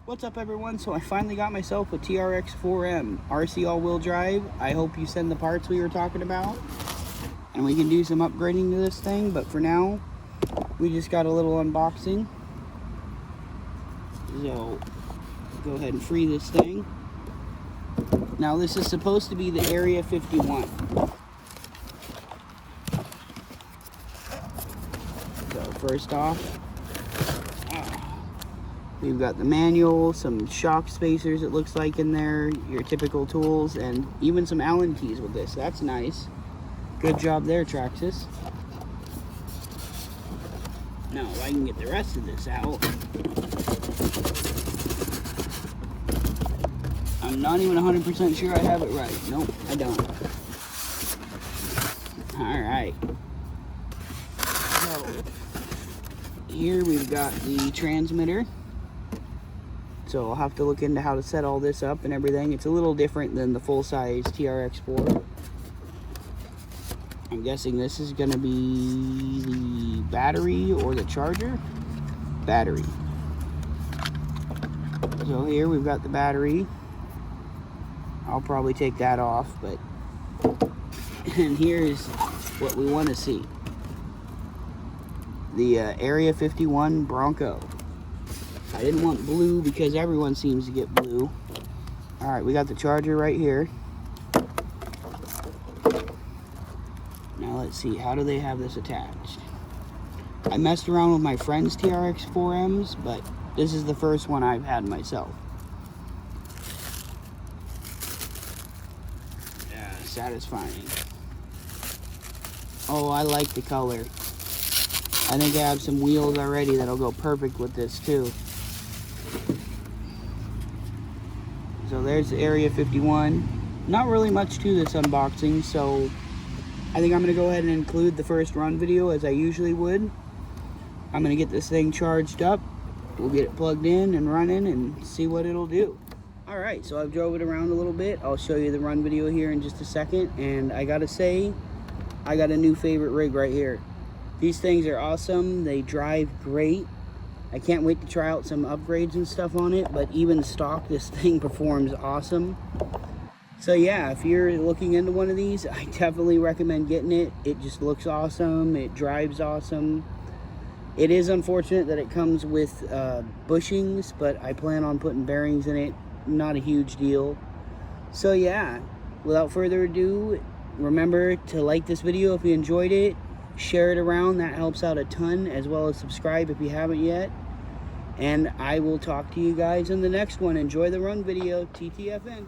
What's up, everyone? So I finally got myself a Trxxas 4m RC all-wheel drive. I hope you send the parts we were talking about and we can do some upgrading to this thing, but for now we just got a little unboxing. So go ahead and free this thing. Now this is supposed to be the Area 51. So first off, we've got the manual, some shock spacers it looks like in there, your typical tools, and even some Allen keys with this. That's nice. Good job there, Traxxas. Now, if I can get the rest of this out. I'm not even 100% sure I have it right. Nope, I don't. Alright. So, here we've got the transmitter. So I'll have to look into how to set all this up and everything. It's a little different than the full-size Trx4. I'm guessing this is going to be the battery or the charger? Battery. So here we've got the battery. I'll probably take that off, but... And here's what we want to see. The Area 51 Bronco. I didn't want blue because everyone seems to get blue. Alright, we got the charger right here. Now let's see, how do they have this attached? I messed around with my friend's Trx4Ms, but this is the first one I've had myself. Yeah, satisfying. Oh, I like the color. I think I have some wheels already that'll go perfect with this too. So there's the Area 51. Not really much to this unboxing, so I think I'm going to go ahead and include the first run video as I usually would. I'm going to get this thing charged up. We'll get it plugged in and running and see what it'll do. Alright, so I've drove it around a little bit. I'll show you the run video here in just a second. And I gotta say, I got a new favorite rig right here. These things are awesome. They drive great. I can't wait to try out some upgrades and stuff on it, but even stock, this thing performs awesome. So yeah, if you're looking into one of these, I definitely recommend getting it. It just looks awesome. It drives awesome. It is unfortunate that it comes with bushings, but I plan on putting bearings in it. Not a huge deal. So yeah, without further ado, remember to like this video if you enjoyed it. Share it around, that helps out a ton, as well as subscribe if you haven't yet. And I will talk to you guys in the next one. Enjoy the run video. TTFN.